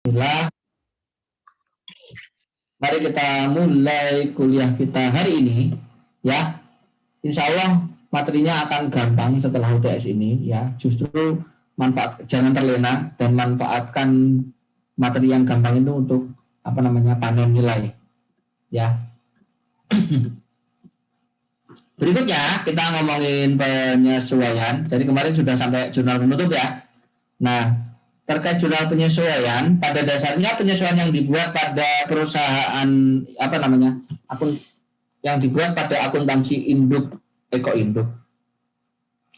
Bismillah. Mari kita mulai kuliah kita hari ini ya. Insya Allah materinya akan gampang setelah UTS ini ya. Justru jangan terlena dan manfaatkan materi yang gampang itu untuk panen nilai ya. Berikutnya kita ngomongin penyesuaian. Jadi kemarin sudah sampai jurnal penutup ya. Nah, terkait jurnal penyesuaian, pada dasarnya penyesuaian yang dibuat pada perusahaan akun yang dibuat pada akuntansi induk induk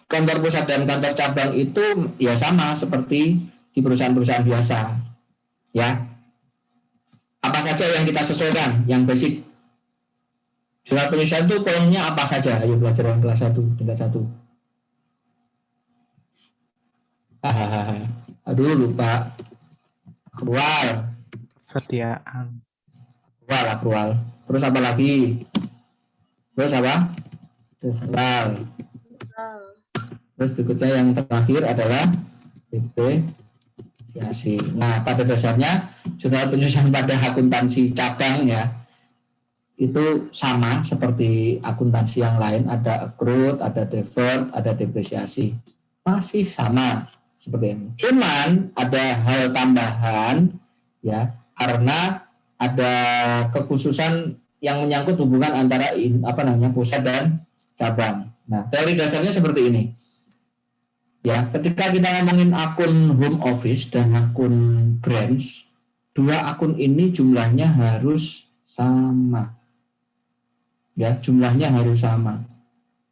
kantor pusat dan kantor cabang itu ya sama seperti di perusahaan-perusahaan biasa ya. Apa saja yang kita sesuaikan, yang basic. Jurnal penyesuaian itu poinnya apa saja? Ayo pelajaran kelas 1 tingkat 1. Aduh lupa. Akrual. Persediaan. Akrual. Terus apa lagi? Terus apa? Referral. Terus berikutnya yang terakhir adalah depresiasi. Nah, pada dasarnya jurnal penyesuaian pada akuntansi cabang ya itu sama seperti akuntansi yang lain, ada accrued, ada deferred, ada depresiasi. Masih sama seperti ini. Cuman ada hal tambahan ya, karena ada kekhususan yang menyangkut hubungan antara pusat dan cabang. Nah, teori dasarnya seperti ini. Ya, ketika kita ngomongin akun home office dan akun branch, dua akun ini jumlahnya harus sama. Ya, jumlahnya harus sama.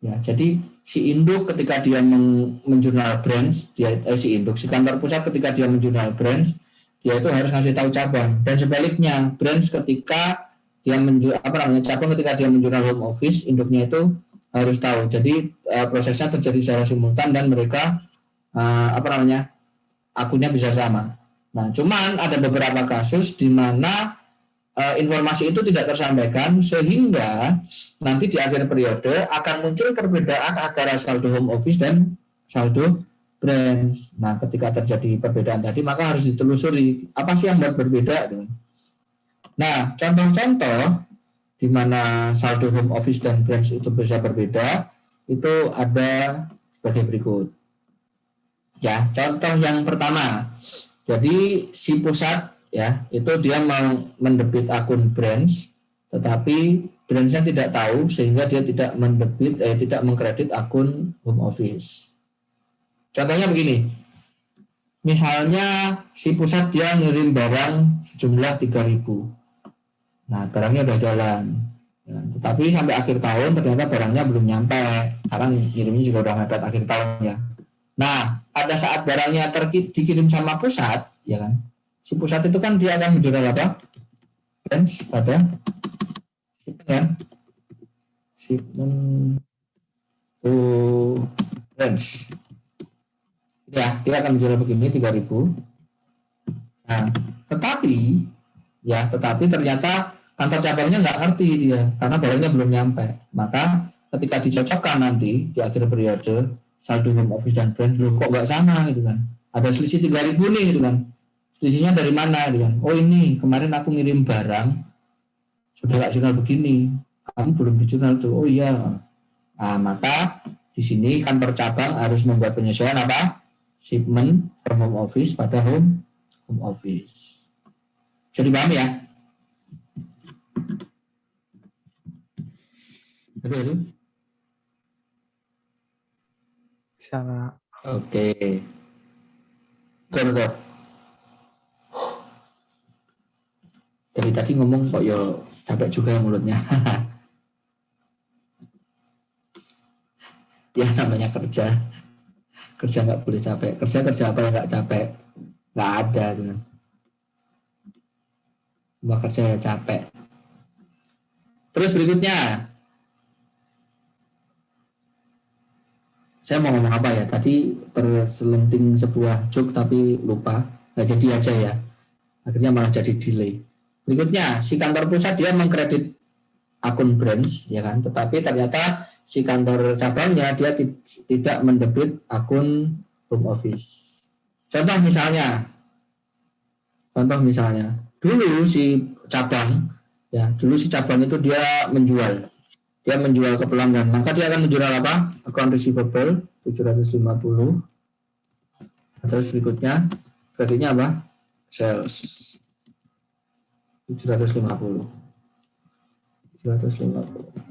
Ya, jadi si induk ketika dia menjurnal branch, si kantor pusat ketika dia menjurnal branch, dia itu harus ngasih tahu cabang, dan sebaliknya branch ketika dia cabang ketika dia menjurnal home office, induknya itu harus tahu. Jadi prosesnya terjadi secara simultan dan mereka akunnya bisa sama. Nah, cuman ada beberapa kasus di mana informasi itu tidak tersampaikan sehingga nanti di akhir periode akan muncul perbedaan antara saldo home office dan saldo branch. Nah, ketika terjadi perbedaan tadi maka harus ditelusuri apa sih yang berbeda. Nah, contoh-contoh di mana saldo home office dan branch itu bisa berbeda itu ada sebagai berikut. Ya, contoh yang pertama. Jadi si pusat ya itu dia mendebit akun branch, tetapi branchnya tidak tahu sehingga dia tidak tidak mengkredit akun home office. Contohnya begini, misalnya si pusat dia ngirim barang sejumlah 3.000. Nah, barangnya udah jalan, ya, tetapi sampai akhir tahun ternyata barangnya belum nyampe, karena ngirimnya juga udah mepet akhir tahun ya. Nah, pada saat barangnya dikirim sama pusat, ya kan, si pusat itu kan dia akan menjurnal apa? Branch pada shipment to branch. Ya, dia akan menjurnal begini 3.000. Nah, tetapi ternyata kantor cabangnya nggak ngerti dia karena barangnya belum nyampe. Maka ketika dicocokkan nanti di akhir periode saldo home office dan branch kok nggak sama gitu kan? Ada selisih 3.000 nih gitu kan? Selisihnya dari mana gitu kan? Oh ini kemarin aku ngirim barang sudah nggak jurnal begini, kamu belum dijurnal tuh. Oh iya. Nah, maka di sini kantor cabang harus membuat penyesuaian apa? Shipment from home office pada home office. Bisa dipahami ya? Aduh. Bisa. Oke. Betul. Dari tadi ngomong kok ya capek juga mulutnya. Ya namanya kerja nggak boleh capek. Kerja apa yang nggak capek? Nggak ada tuh. Semua kerja ya capek. Terus berikutnya, saya mau ngomong apa ya? Tadi terselenting sebuah joke tapi lupa, nggak jadi aja ya. Akhirnya malah jadi delay. Berikutnya, si kantor pusat dia mengkredit akun branch, ya kan? Tetapi ternyata si kantor cabangnya dia tidak mendebit akun home office. Contoh misalnya, Contoh misalnya, dulu si cabang itu dia menjual ke pelanggan, maka dia akan menjual apa? Account receivable 750. Terus berikutnya kreditnya apa? Sales 750.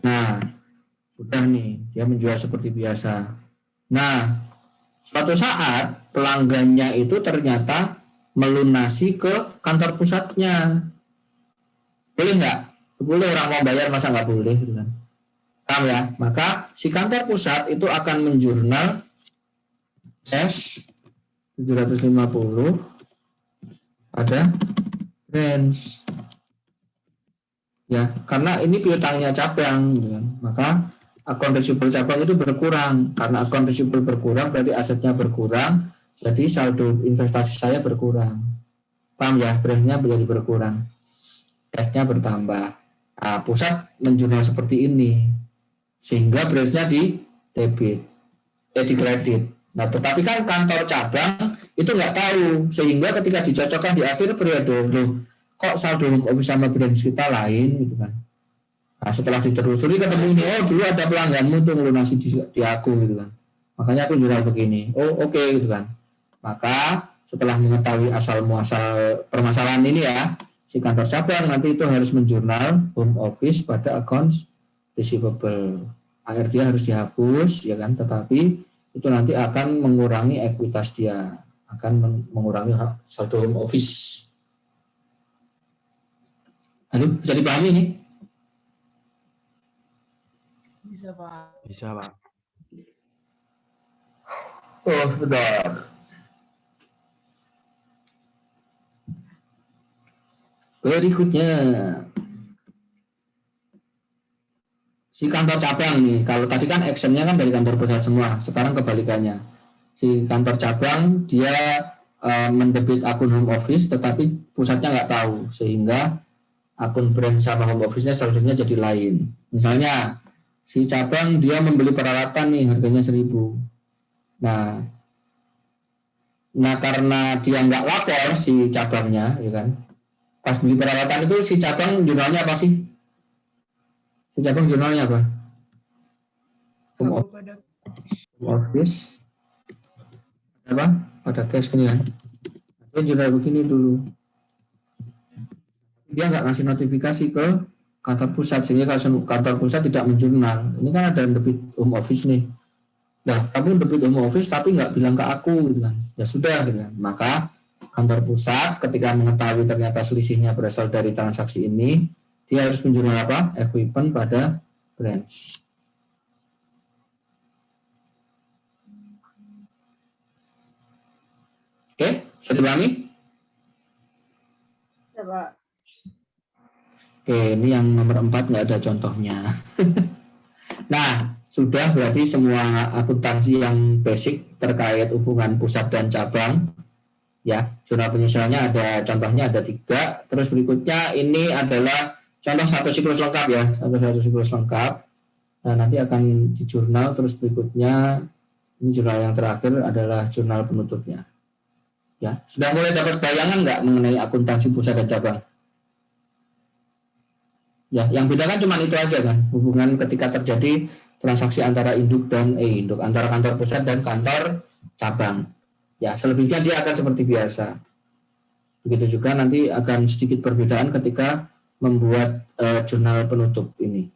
Nah, sudah nih, dia menjual seperti biasa. Nah, suatu saat pelanggannya itu ternyata melunasi ke kantor pusatnya. Boleh nggak? Boleh, orang mau bayar masa nggak boleh gitu kan? Paham ya? Maka si kantor pusat itu akan menjurnal cash 750 pada branch. Ya, karena ini piutangnya cabang, gitu kan. Maka akun receivable cabang itu berkurang. Karena akun receivable berkurang, berarti asetnya berkurang. Jadi saldo investasi saya berkurang. Paham ya? Branchnya menjadi berkurang. Cashnya bertambah. Nah, pusat menjurnal seperti ini. Sehingga branchnya di debit. Di kredit. Nah, tetapi kan kantor cabang itu nggak tahu. Sehingga ketika dicocokkan di akhir periode, loh, kok saldo home office sama branch kita lain gitu kan. Nah, setelah ditelusuri ketemu ini, oh dulu ada pelangganmu tuh melunasi di aku gitu kan. Makanya aku jual begini. Oh oke, gitu kan. Maka setelah mengetahui asal muasal permasalahan ini ya, si kantor cabang nanti itu harus menjurnal home office pada accounts receivable. AR dia harus dihapus ya kan, tetapi itu nanti akan mengurangi ekuitas dia, akan mengurangi saldo home office. Aduh, bisa dipahami ini? Bisa, Pak. Bisa, Pak. Oh, sebentar. Berikutnya, si kantor cabang nih, kalau tadi kan actionnya kan dari kantor pusat semua, sekarang kebalikannya. Si kantor cabang dia mendebit akun home office, tetapi pusatnya nggak tahu, sehingga akun brand sama home office-nya selanjutnya jadi lain. Misalnya, si cabang dia membeli peralatan nih, harganya 1.000. Nah karena dia nggak lapor si cabangnya, ya kan? Pas beli peralatan itu si cabang jurnalnya apa sih? Si cabang jurnalnya apa? Home Tahu pada office, apa? Pada cash ini kan? Dia jurnal begini dulu. Dia nggak ngasih notifikasi ke kantor pusat, sehingga kalau kantor pusat tidak menjurnal. Ini kan ada debit home office nih. Nah, kamu debit home office tapi nggak bilang ke aku, gitu kan? Ya sudah, gitu kan? Maka kantor pusat ketika mengetahui ternyata selisihnya berasal dari transaksi ini, dia harus menjurnal apa? Equipment pada branch. Oke, bisa dipahami? ya, Pak. Oke, ini yang nomor 4 nggak ada contohnya. Nah, sudah berarti semua akuntansi yang basic terkait hubungan pusat dan cabang. Ya, jurnal penyesuaiannya ada contohnya ada 3. Terus berikutnya ini adalah contoh satu siklus lengkap ya, satu siklus lengkap. Nah, nanti akan di jurnal. Terus berikutnya ini jurnal yang terakhir adalah jurnal penutupnya. Ya, sudah mulai dapat bayangan nggak mengenai akuntansi pusat dan cabang? Ya, yang beda kan cuma itu aja kan, hubungan ketika terjadi transaksi antara induk dan induk, antara kantor pusat dan kantor cabang. Ya, selebihnya dia akan seperti biasa. Begitu juga nanti akan sedikit perbedaan ketika membuat jurnal penutup ini.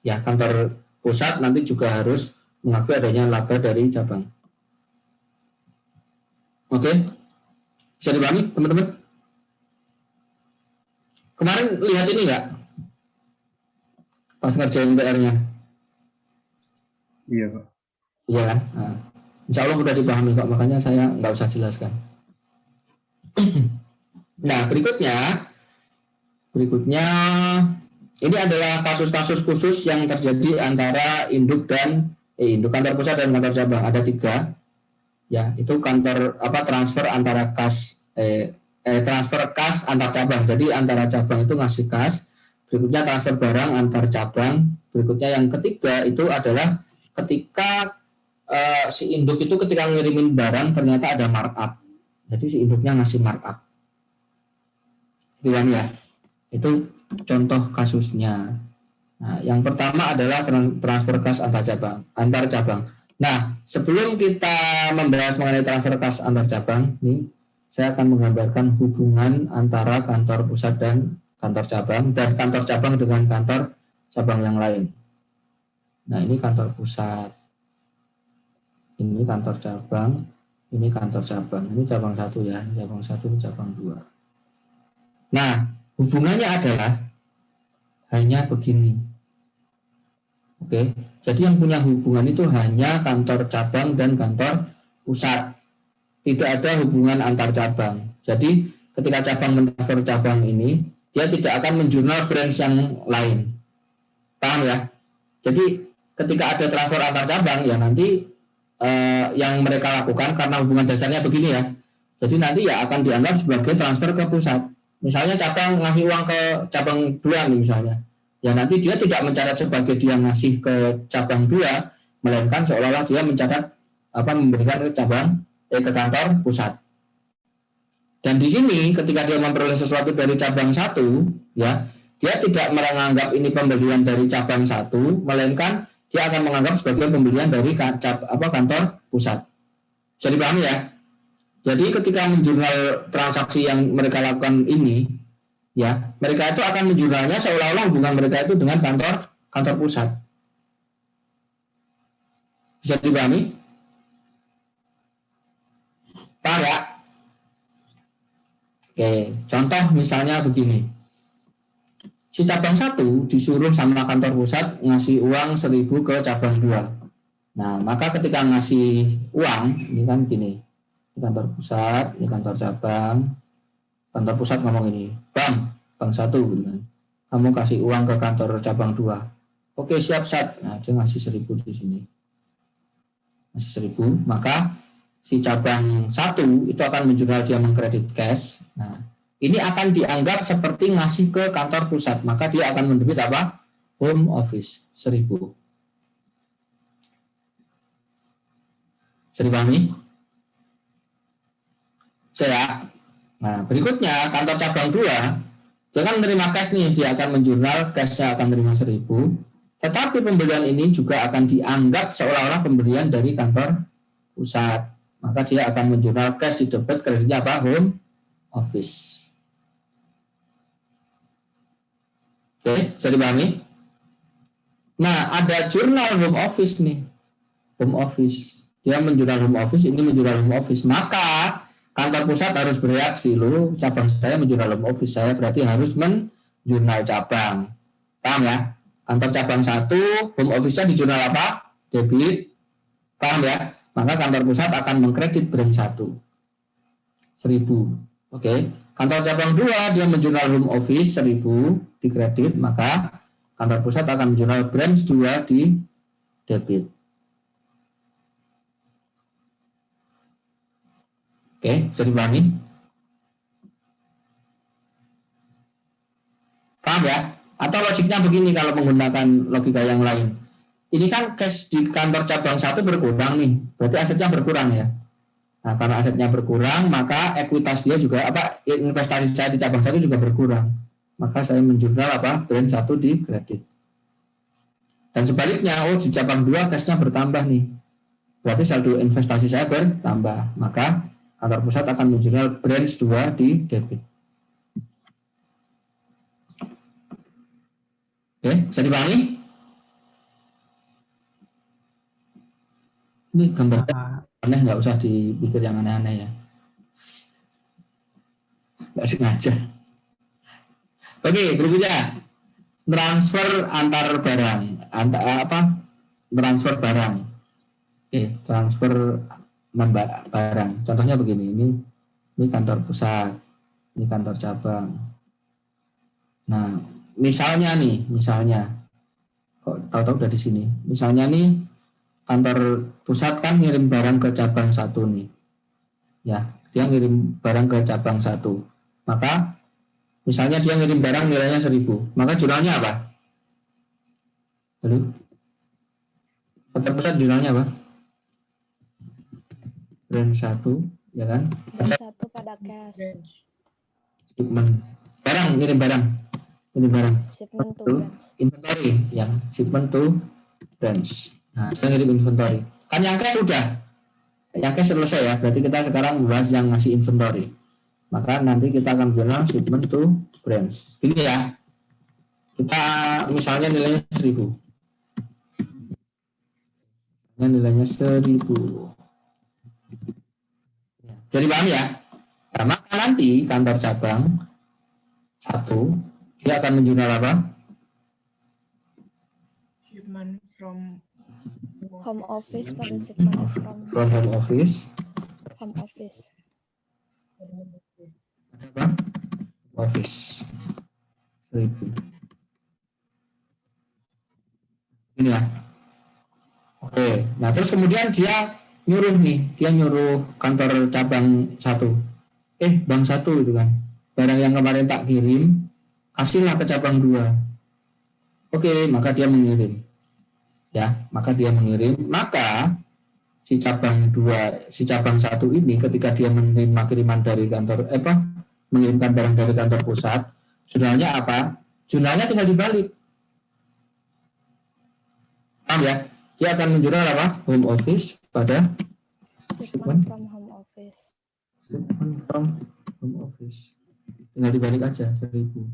Ya, kantor pusat nanti juga harus mengakui adanya laba dari cabang. Oke, bisa dipahami teman-teman? Kemarin lihat ini nggak? Pas ngerjain PR-nya. Iya, Pak. Iya kan? Nah, insya Allah mudah dipahami kok, makanya saya nggak usah jelaskan. Nah, berikutnya ini adalah kasus-kasus khusus yang terjadi antara induk dan induk kantor pusat dan kantor cabang. Ada 3, ya itu kantor transfer antara kas transfer kas antar cabang. Jadi antara cabang itu ngasih kas, berikutnya transfer barang antar cabang, berikutnya yang ketiga itu adalah ketika si induk itu ketika ngirimin barang ternyata ada markup. Jadi si induknya ngasih markup. Itu kan ya. Itu contoh kasusnya. Nah, yang pertama adalah transfer kas antar cabang. Nah, sebelum kita membahas mengenai transfer kas antar cabang, nih saya akan menggambarkan hubungan antara kantor pusat dan kantor cabang dengan kantor cabang yang lain. Nah, ini kantor pusat, ini kantor cabang, ini kantor cabang, ini cabang 1 ya, ini cabang 1, ini cabang 2. Nah, hubungannya adalah hanya begini. Oke, jadi yang punya hubungan itu hanya kantor cabang dan kantor pusat. Tidak ada hubungan antar cabang. Jadi ketika cabang mentransfer cabang ini, dia tidak akan menjurnal branch yang lain. Paham ya? Jadi ketika ada transfer antar cabang, ya nanti yang mereka lakukan karena hubungan dasarnya begini ya. Jadi nanti ya akan dianggap sebagai transfer ke pusat. Misalnya cabang ngasih uang ke cabang 2 nih misalnya. Ya nanti dia tidak mencatat sebagai dia ngasih ke cabang 2, melainkan seolah-olah dia mencatat memberikan ke ke kantor pusat. Dan di sini ketika dia memperoleh sesuatu dari cabang 1, ya, dia tidak menganggap ini pembelian dari cabang 1, melainkan dia akan menganggap sebagai pembelian dari kantor pusat. Bisa dipahami ya? Jadi ketika menjurnal transaksi yang mereka lakukan ini, ya, mereka itu akan menjurnalnya seolah-olah hubungan mereka itu dengan kantor pusat. Bisa dipahami? Paham ya? Oke, contoh misalnya begini. Si cabang 1 disuruh sama kantor pusat ngasih uang 1.000 ke cabang 2. Nah, maka ketika ngasih uang, ini kan gini. Ini kantor pusat, ini kantor cabang. Kantor pusat ngomong ini, Bang 1 gitu kan. Kamu kasih uang ke kantor cabang 2. Oke, siap. Nah, dia ngasih 1.000 di sini. Ngasih 1.000, maka si cabang 1 itu akan menjurnal dia mengkredit cash. Nah, ini akan dianggap seperti ngasih ke kantor pusat, maka dia akan mendebit apa? Home office 1.000. Bisa dipahami? Saya. Nah, berikutnya kantor cabang 2, dia kan menerima cash nih, dia akan menjurnal cashnya akan menerima 1.000. Tetapi pembelian ini juga akan dianggap seolah-olah pembelian dari kantor pusat. Maka dia akan menjurnal cash di debit, kreditnya apa? Home office. Oke, bisa dipahami? Nah, ada jurnal home office nih. Home office. Dia menjurnal home office, ini menjurnal home office. Maka kantor pusat harus bereaksi. Loh, cabang saya menjurnal home office, saya berarti harus menjurnal cabang. Paham ya? Kantor cabang 1, home office-nya di jurnal apa? Debit. Paham ya? Maka kantor pusat akan mengkredit branch 1. 1.000. Oke. Kantor cabang 2, dia menjurnal home office 1.000 dikredit, maka kantor pusat akan menjurnal branch 2 di debit. Oke, bisa dipahami? Paham ya? Atau logiknya begini kalau menggunakan logika yang lain. Ini kan cash di kantor cabang 1 berkurang nih, berarti asetnya berkurang ya. Nah, karena asetnya berkurang, maka ekuitas dia juga investasi saya di cabang 1 juga berkurang. Maka saya menjurnal branch 1 di kredit. Dan sebaliknya, di cabang 2 cashnya bertambah nih. Berarti saldo investasi saya bertambah. Maka kantor pusat akan menjurnal branch 2 di debit. Oke, bisa dipahami? Ini gambarnya aneh, nggak usah dipikir yang aneh-aneh ya. Nggak sengaja. Oke, berikutnya transfer antar barang, transfer barang. Oke, transfer barang. Contohnya begini, ini kantor pusat, ini kantor cabang. Nah, misalnya kok tahu-tahu dari sini. Misalnya nih kantor pusat kan ngirim barang ke cabang 1 nih. Ya, dia ngirim barang ke cabang 1. Maka misalnya dia ngirim barang nilainya 1.000. Maka jurnalnya apa? Lalu kantor pusat jurnalnya apa? Branch 1, ya kan? Branch 1 pada cash. Shipment. Barang ngirim barang. Shipment to Itu branch. inventory, ya, shipment to branch. Nah, kita ngirim inventory. Kan yang cash sudah, yang cash selesai ya. Berarti kita sekarang membahas yang masih inventory. Maka nanti kita akan jurnal shipment to branch. Ini ya. Kita misalnya nilainya 1000. Nilainya 1000. Jadi paham ya? Nah, maka nanti kantor cabang 1 dia akan menjurnal apa? Shipment from Home office pada shipment From home office. home office. Apa? Office 1000. Ini ya. Oke, nah terus kemudian dia nyuruh kantor cabang 1. Bang 1 itu kan. Barang yang kemarin tak kirim, kasihlah ke cabang 2. Oke, maka dia mengirim. Ya, maka dia mengirim. Maka si cabang 1 ini ketika dia menerima kiriman dari kantor mengirimkan barang dari kantor pusat, jurnalnya apa? Jurnalnya tinggal dibalik. Paham ya? Dia akan menjurnal apa? Home office pada Shipment from home office. shipment from home office. Tinggal dibalik aja 1000.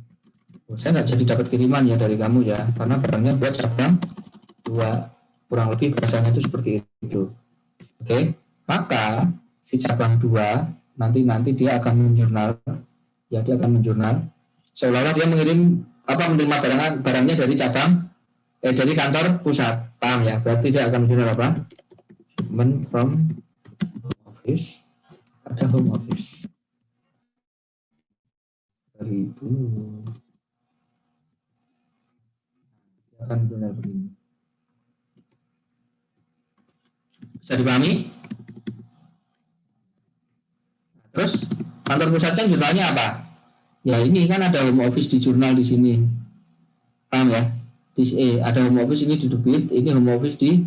Saya nggak jadi dapat kiriman ya dari kamu ya, karena barangnya buat cabang 2. Kurang lebih bahasanya itu seperti itu. Oke, maka si cabang 2 nanti dia akan menjurnal, ya dia akan menjurnal seolah-olah dia menerima barangnya dari cabang dari kantor pusat. Paham ya? Berarti dia akan menjurnal apa? Shipment from office pada home office 1000. Dia akan menjurnal begini. Bisa dipahami? Terus kantor pusatnya jurnalnya apa? Ya ini kan ada home office di jurnal di sini. Paham ya? Ada home office ini di debit, ini home office di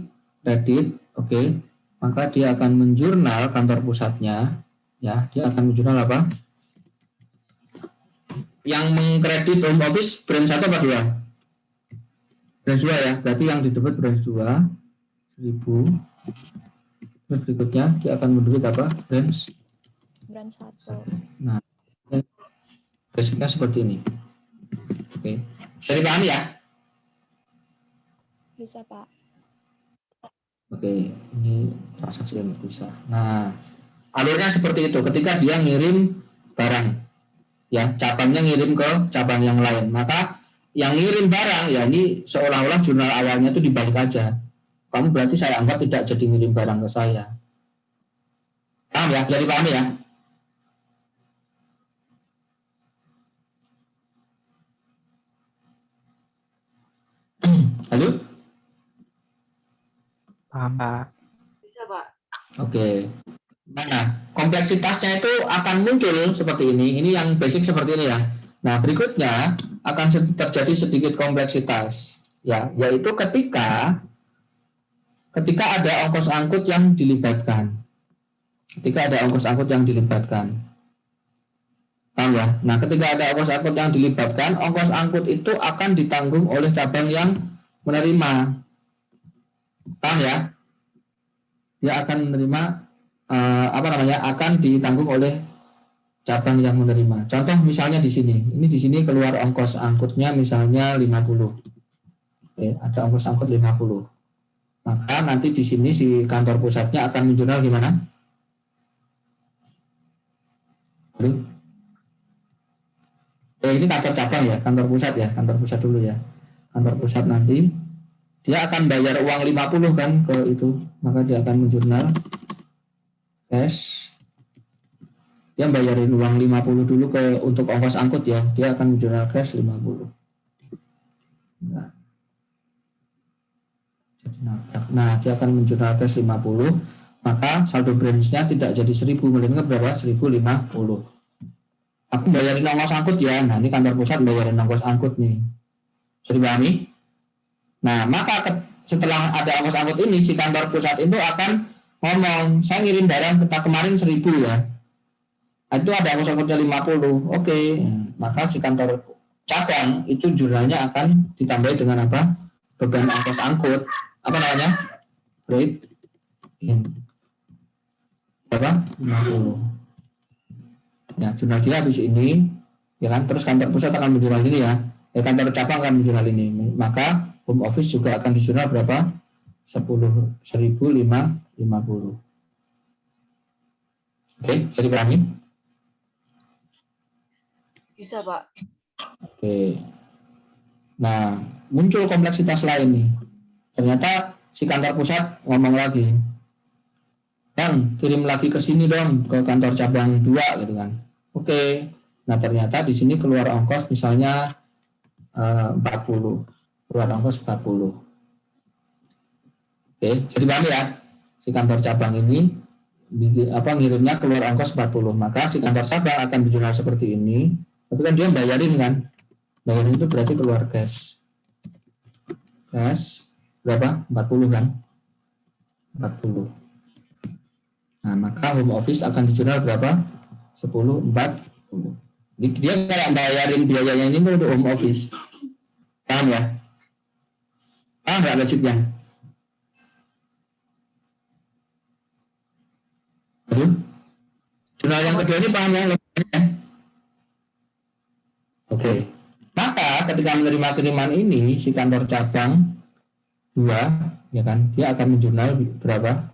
kredit. Oke. Maka dia akan menjurnal kantor pusatnya, ya, dia akan menjurnal apa? Yang mengkredit home office branch 1 apa 2? Branch 2 ya. Berarti yang di debit branch 2 1000. Terus berikutnya dia akan mendebit apa? Branch 1. Nah, basicnya seperti ini. Oke. Bisa dipahami ya? Bisa, Pak. Oke, ini transaksi yang bisa. Nah, alurnya seperti itu. Ketika dia ngirim barang, ya cabangnya ngirim ke cabang yang lain, maka yang ngirim barang ya ini seolah-olah jurnal awalnya itu dibalik aja. Kamu berarti saya anggap tidak jadi ngirim barang ke saya. Paham ya? Jadi paham ya? Halo? Paham, Pak. bisa Pak. Oke. Nah, kompleksitasnya itu akan muncul seperti ini. Ini yang basic seperti ini ya. Nah, berikutnya akan terjadi sedikit kompleksitas. Ya, yaitu ketika ada ongkos angkut yang dilibatkan. Paham ya? Nah, ketika ada ongkos angkut yang dilibatkan, ongkos angkut itu akan ditanggung oleh cabang yang menerima. Paham ya? Dia akan menerima akan ditanggung oleh cabang yang menerima. Contoh misalnya di sini. Ini di sini keluar ongkos angkutnya misalnya 50. Oke, ada ongkos angkut 50. Maka nanti di sini si kantor pusatnya akan menjurnal gimana? Ini kantor cabang ya, kantor pusat dulu ya. Kantor pusat nanti dia akan bayar uang 50 kan ke itu, maka dia akan menjurnal cash. Dia bayarin uang 50 dulu untuk ongkos angkut ya, dia akan menjurnal cash 50. Nah, dia akan menjurnal cash 50, maka saldo branch-nya tidak jadi 1000, melainkan berapa? 1050. Aku bayarin ongkos angkut ya. Nah, ini kantor pusat bayarin ongkos angkut nih. Bisa dipahami? Nah, maka setelah ada ongkos angkut ini, si kantor pusat itu akan ngomong, saya ngirim barang kemarin 1000 ya. Itu ada ongkos angkutnya 50. Oke. maka si kantor cabang itu jurnalnya akan ditambahi dengan apa? Beban ongkos angkut. Apa namanya? Rate in. Berapa? 50. Ya, jurnal dia habis ini, ya kan? Terus kantor pusat akan menjurnal ini ya. Kantor cabang akan menjurnal ini. Maka home office juga akan dijurnal berapa? 1.550. Oke, bisa dipahami? Bisa, Pak. Oke. Nah, muncul kompleksitas lain nih. Ternyata si kantor pusat ngomong lagi, Bang, kirim lagi ke sini dong, ke kantor cabang 2 gitu kan. Oke. Nah, ternyata di sini keluar ongkos misalnya 40. Keluar ongkos 40. Oke, jadi paham ya? Si kantor cabang ini ngirimnya keluar ongkos 40. Maka si kantor cabang akan dijurnal seperti ini. Tapi kan dia bayarin kan. Bayarin itu berarti keluar cash. Cash berapa? 40 kan? 40. Nah, maka home office akan dijurnal berapa? 10, 40. Jadi dia kayak bayarin biayanya ini untuk home office. Paham ya? Paham nggak logiknya? Aduh. Jurnal yang kedua ini paham ya logikanya? Oke. Maka ketika menerima kiriman ini, si kantor cabang 2, ya kan, dia akan menjurnal berapa?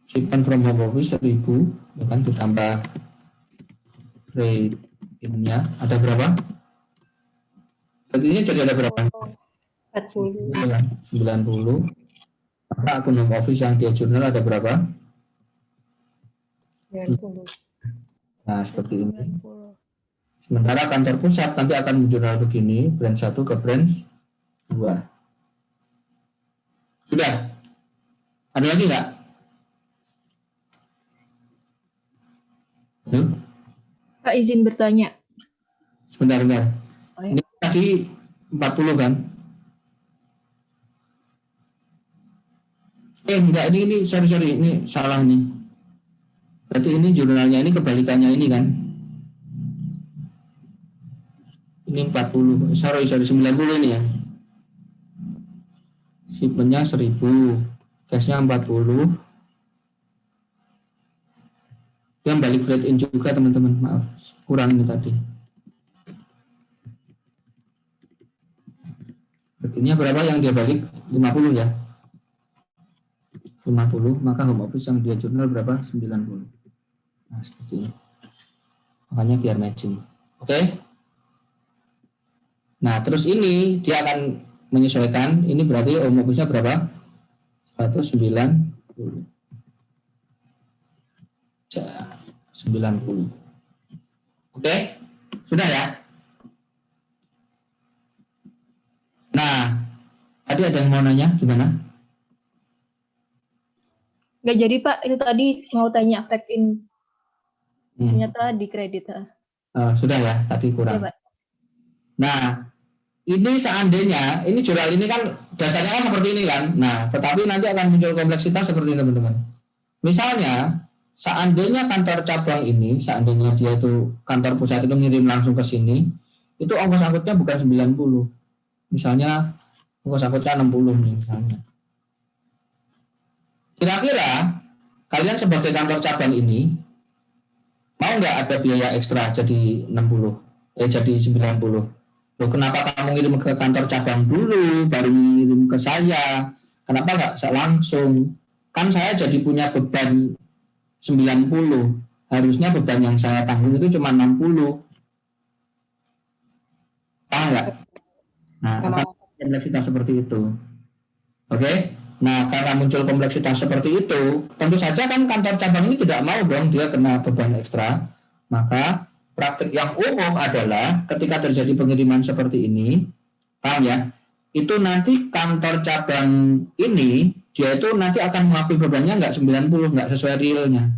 Shipment from home office 1.000, ya kan, ditambah rate in-nya ada berapa? Berarti ini jadi ada berapa? 40. Ya kan? 90. Maka akun home office yang dia jurnal ada berapa? 90. Nah, seperti ini. 90. Sementara kantor pusat nanti akan menjurnal begini, brand 1 ke brand 2. Sudah? Ada lagi nggak? Pak, izin bertanya. Sebentar. Oh, ya. Ini tadi 40 kan? Enggak, ini sorry, ini salah nih. Berarti ini jurnalnya ini kebalikannya ini kan? Ini 40, sorry 90 ini ya. Shipmentnya 1.000, cashnya 40. Yang balik freight in juga teman-teman, maaf kurang ini tadi. Berarti berapa yang dia balik? 50 ya. 50, maka home office yang dia jurnal berapa? 90. Nah, seperti ini. Makanya biar matching. Oke? Nah, terus ini dia akan menyesuaikan. Ini berarti home office-nya berapa? 190. 90. Oke? Sudah ya? Nah, tadi ada yang mau nanya gimana? Nggak jadi, Pak. Itu tadi mau tanya back in. Ternyata di kredit. Sudah ya, tadi kurang. Ya, Pak. Nah, ini seandainya, ini jurnal ini kan dasarnya kan seperti ini kan. Nah, tetapi nanti akan muncul kompleksitas seperti ini teman-teman. Misalnya, seandainya kantor cabang ini, seandainya dia itu kantor pusat itu ngirim langsung ke sini, itu ongkos angkutnya bukan 90. Misalnya ongkos angkutnya 60 nih misalnya. Kira-kira kalian sebagai kantor cabang ini mau nggak ada biaya ekstra jadi 60, jadi 90? Loh, kenapa kamu ngirim ke kantor cabang dulu, baru ngirim ke saya? Kenapa nggak langsung? Kan saya jadi punya beban 90. Harusnya beban yang saya tanggung itu cuma 60. Paham nggak? Nah, akan kompleksitas seperti itu. Oke? Nah, karena muncul kompleksitas seperti itu, tentu saja kan kantor cabang ini tidak mau dong dia kena beban ekstra. Maka praktik yang umum adalah ketika terjadi pengiriman seperti ini, paham ya? Itu nanti kantor cabang ini dia itu nanti akan mengakui bebannya nggak 90, nggak sesuai realnya,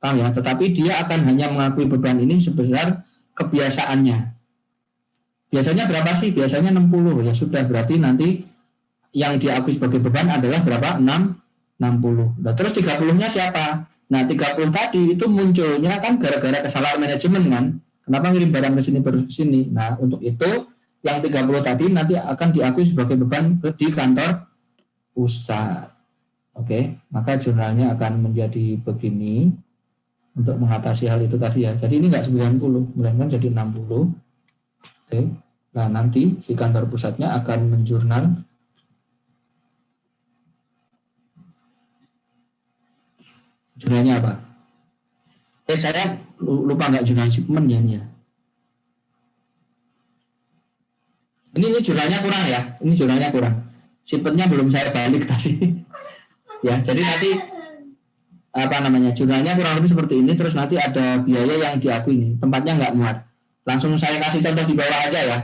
paham ya? Tetapi dia akan hanya mengakui beban ini sebesar kebiasaannya. Biasanya berapa sih? Biasanya 60. Ya sudah, berarti nanti yang diakui sebagai beban adalah berapa? 60. Nah, terus 30-nya siapa? Nah, 30 tadi itu munculnya kan gara-gara kesalahan manajemen kan. Kenapa ngirim barang ke sini baru ke sini? Nah, untuk itu yang 30 tadi nanti akan diakui sebagai beban di kantor pusat. Oke, maka jurnalnya akan menjadi begini untuk mengatasi hal itu tadi ya. Jadi ini enggak 90, melainkan jadi 60. Oke. Nah, nanti si kantor pusatnya akan menjurnal jurnalnya apa? Saya lupa nggak jurnal shipment ya ini ya. Ini jurnalnya kurang ya. Ini jurnalnya kurang. Shipmentnya belum saya balik tadi. Ya, jadi nanti jurnalnya kurang lebih seperti ini. Terus nanti ada biaya yang diakui nih. Tempatnya nggak muat. Langsung saya kasih contoh di bawah aja ya.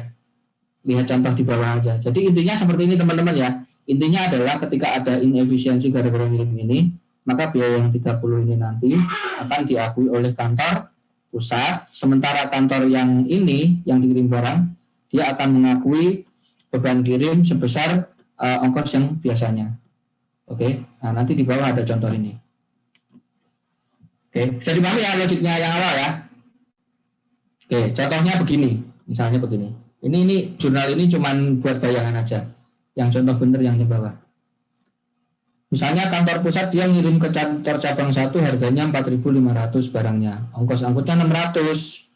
Lihat contoh di bawah aja. Jadi intinya seperti ini teman-teman ya. Intinya adalah ketika ada inefisiensi gara-gara ngirim ini, maka biaya yang 30 ini nanti akan diakui oleh kantor pusat, sementara kantor yang ini, yang dikirim barang, dia akan mengakui beban kirim sebesar ongkos yang biasanya. Oke, nah nanti di bawah ada contoh ini. Oke, bisa dipahami ya logiknya yang awal ya. Oke, contohnya begini, misalnya begini. Ini jurnal ini cuman buat bayangan aja. Yang contoh bener yang di bawah. Misalnya kantor pusat dia ngirim ke kantor cabang 1 harganya 4.500 barangnya. Ongkos angkutnya 600.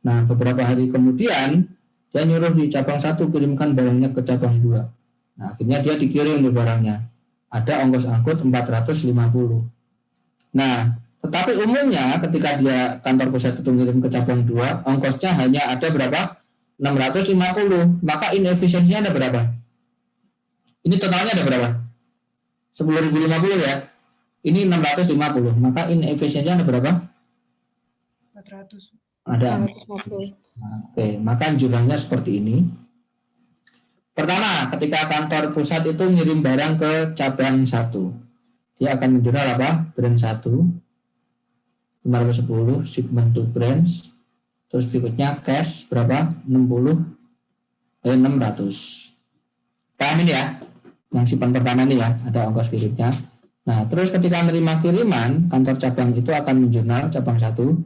Nah, beberapa hari kemudian dia nyuruh di cabang 1 kirimkan barangnya ke cabang 2. Nah, akhirnya dia dikirim di barangnya. Ada ongkos angkut 450. Nah, tetapi umumnya ketika dia kantor pusat itu ngirim ke cabang 2, ongkosnya hanya ada berapa? 650. Maka inefisiensinya ada berapa? Ini totalnya ada berapa? 10.050 ya. Ini 650. Maka inefisiensinya ada berapa? 400. Ada. 450. Oke, maka jurnalnya seperti ini. Pertama, ketika kantor pusat itu ngirim barang ke cabang 1, dia akan menjurnal apa? Brand 1, 510, shipment to brands. Terus berikutnya cash berapa? 600. Paham ini ya? Yang shipment pertama ini ya, ada ongkos kirimnya. Nah, terus ketika menerima kiriman, kantor cabang itu akan menjurnal cabang 1,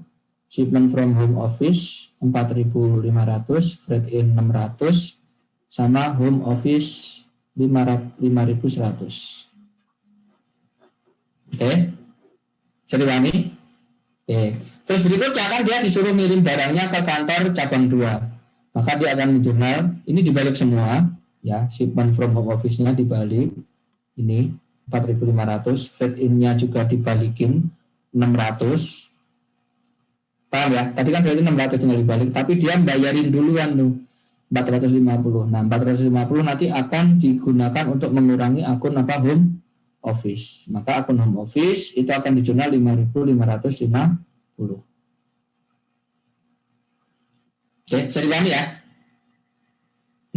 shipment from home office 4.500, freight in 600, sama home office 5.100. Oke? Bisa dipahami? Oke. Terus berikutnya kan dia disuruh ngirim barangnya ke kantor cabang 2. Maka dia akan menjurnal, ini dibalik semua, ya, shipment from home office-nya dibalik, ini 4.500, freight in-nya juga dibalikin 600. Paham ya? Tadi kan berarti 600 tinggal dibalik, tapi dia bayarin duluan tuh 450. Nah, 450 nanti akan digunakan untuk mengurangi akun home office. Maka akun home office itu akan dijurnal 5.550. Oke, bisa dipahami ya?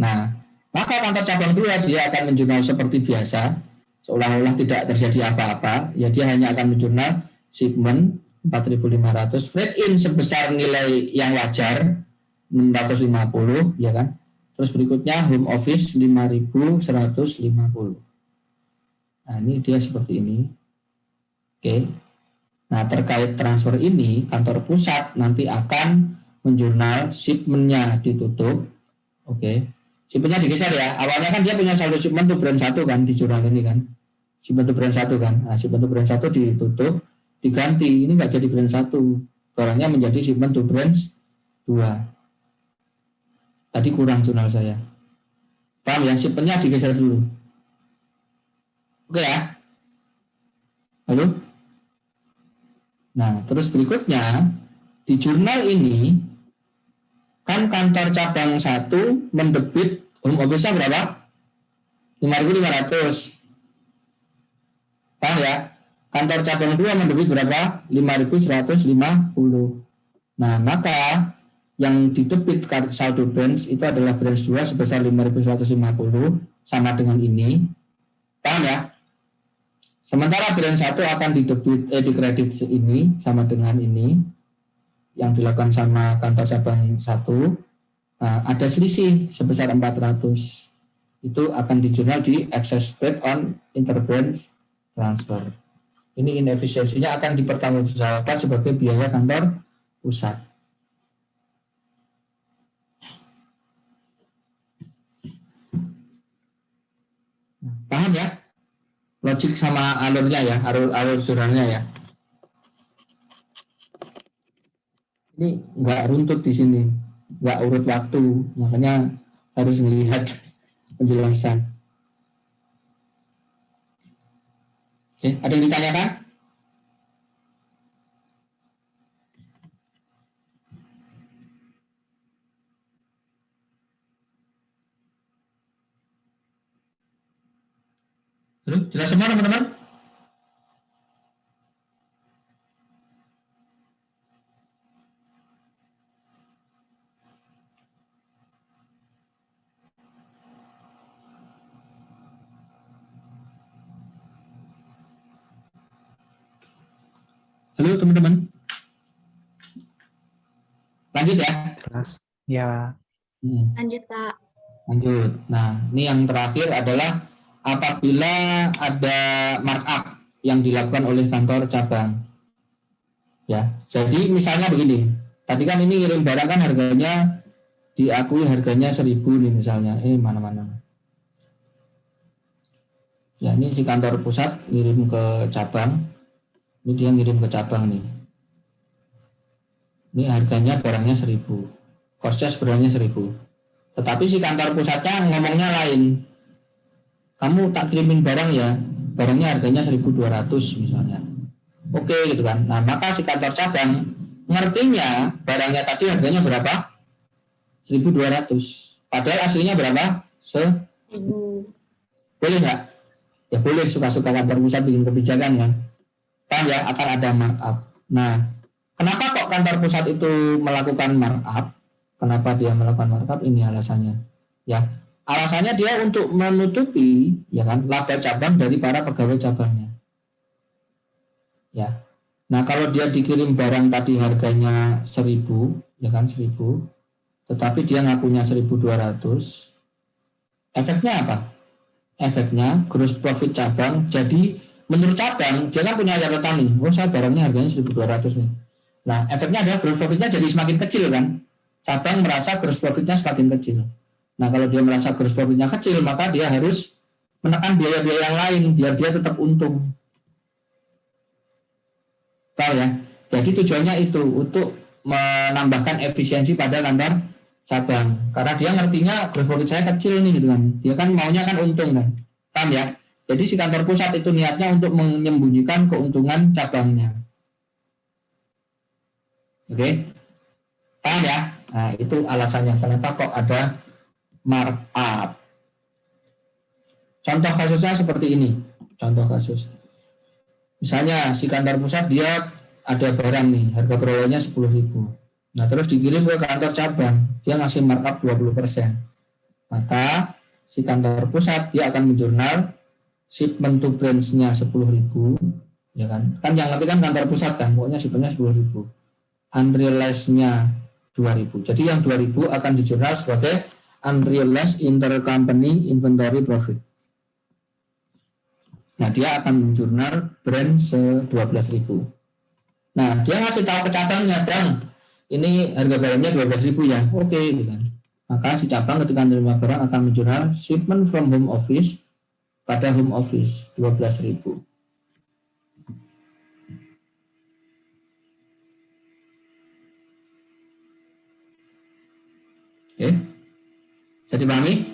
Nah, maka kantor cabang 2 dia akan menjurnal seperti biasa, seolah-olah tidak terjadi apa-apa. Ya, dia hanya akan menjurnal shipment 4.500, freight in sebesar nilai yang wajar 650, ya kan? Terus berikutnya home office 5.150. Nah, ini dia seperti ini. Oke. Nah, terkait transfer ini, kantor pusat nanti akan menjurnal shipment-nya ditutup. Oke. Shipment-nya digeser ya. Awalnya kan dia punya saldo shipment tuh brand 1 kan di jurnal ini kan. Shipment tuh brand 1 kan. Nah, shipment tuh brand 1 ditutup, diganti. Ini enggak jadi brand 1. Barangnya menjadi shipment tuh brand 2. Tadi kurang jurnal saya. Paham ya? Shipment-nya digeser dulu. Oke ya? Halo? Nah, terus berikutnya di jurnal ini kan kantor cabang 1 mendebit home office-nya berapa? 5.500. Paham ya? Kantor cabang 2 mendebit berapa? 5.150. Nah, maka yang didebit saldo branch itu adalah branch 2 sebesar 5.150 sama dengan ini. Paham ya? Sementara brand 1 akan dikredit ini sama dengan ini yang dilakukan sama kantor cabang 1. Nah, ada selisih sebesar 400. Itu akan dijurnal di excess paid on interbranch transfer. Ini inefisiensinya akan dipertanggungjawabkan sebagai biaya kantor pusat. Paham ya? Logik sama alurnya ya, alur surannya ya. Ini nggak runtut di sini, nggak urut waktu, makanya harus melihat penjelasan. Oke, ada yang ditanyakan? Halo, jelas semua teman-teman? Halo teman-teman. Lanjut ya. Jelas. Ya. Lanjut, Pak. Lanjut. Nah, ini yang terakhir adalah apabila ada markup yang dilakukan oleh kantor cabang. Ya, jadi misalnya begini. Tadi kan ini ngirim barang kan harganya diakui harganya 1.000 nih misalnya. Mana-mana. Ya, ini si kantor pusat ngirim ke cabang. Ini dia ngirim ke cabang nih. Ini harganya barangnya 1.000. Kosnya sebenarnya 1.000. Tetapi si kantor pusatnya ngomongnya lain. Kamu tak kirimin barang ya, barangnya harganya 1.200 misalnya. Oke gitu kan. Nah, maka si kantor cabang ngertinya barangnya tadi harganya berapa? 1.200. Padahal aslinya berapa? 1.000. Boleh nggak? Ya boleh, suka-suka kantor pusat bikin kebijakan kan. Kan ya akan ada markup. Nah, kenapa kok kantor pusat itu melakukan markup? Kenapa dia melakukan markup? Ini alasannya. Ya, alasannya dia untuk menutupi ya kan laba cabang dari para pegawai cabangnya. Ya. Nah, kalau dia dikirim barang tadi harganya 1.000, ya kan 1.000, tetapi dia ngakunya 1.200. Efeknya apa? Efeknya gross profit cabang jadi menurut cabang, dia kan punya catatan nih, saya barangnya harganya 1.200 nih. Nah, efeknya adalah gross profitnya jadi semakin kecil kan. Cabang merasa gross profitnya semakin kecil. Nah, kalau dia merasa gross profitnya kecil, maka dia harus menekan biaya-biaya yang lain, biar dia tetap untung. Tahu ya? Jadi tujuannya itu, untuk menambahkan efisiensi pada kantor cabang. Karena dia ngertinya gross profit saya kecil nih, gitu kan. Dia kan maunya kan untung kan. Paham ya? Jadi si kantor pusat itu niatnya untuk menyembunyikan keuntungan cabangnya. Oke? Paham ya? Nah, itu alasannya kenapa kok ada markup. Contoh kasusnya seperti ini. Contoh kasus. Misalnya si kantor pusat dia ada barang nih, harga perolehnya 10.000. Nah, terus dikirim ke kantor cabang, dia ngasih markup 20%. Maka si kantor pusat dia akan menjurnal shipment to branch-nya 10.000, ya kan? Kan yang ngerti kan kantor pusat kan, pokoknya shipment-nya 10.000. Unrealized-nya 2.000. Jadi yang 2.000 akan dijurnal sebagai unrealized intercompany inventory profit. Nah, dia akan menjurnal brand 12.000. Nah, dia ngasih tahu ke cabangnya, Bang, ini harga barangnya 12.000 ya. Oke, gitu kan. Maka si cabang ketika menerima barang akan menjurnal shipment from home office pada home office 12.000. Oke. Jadi pahami?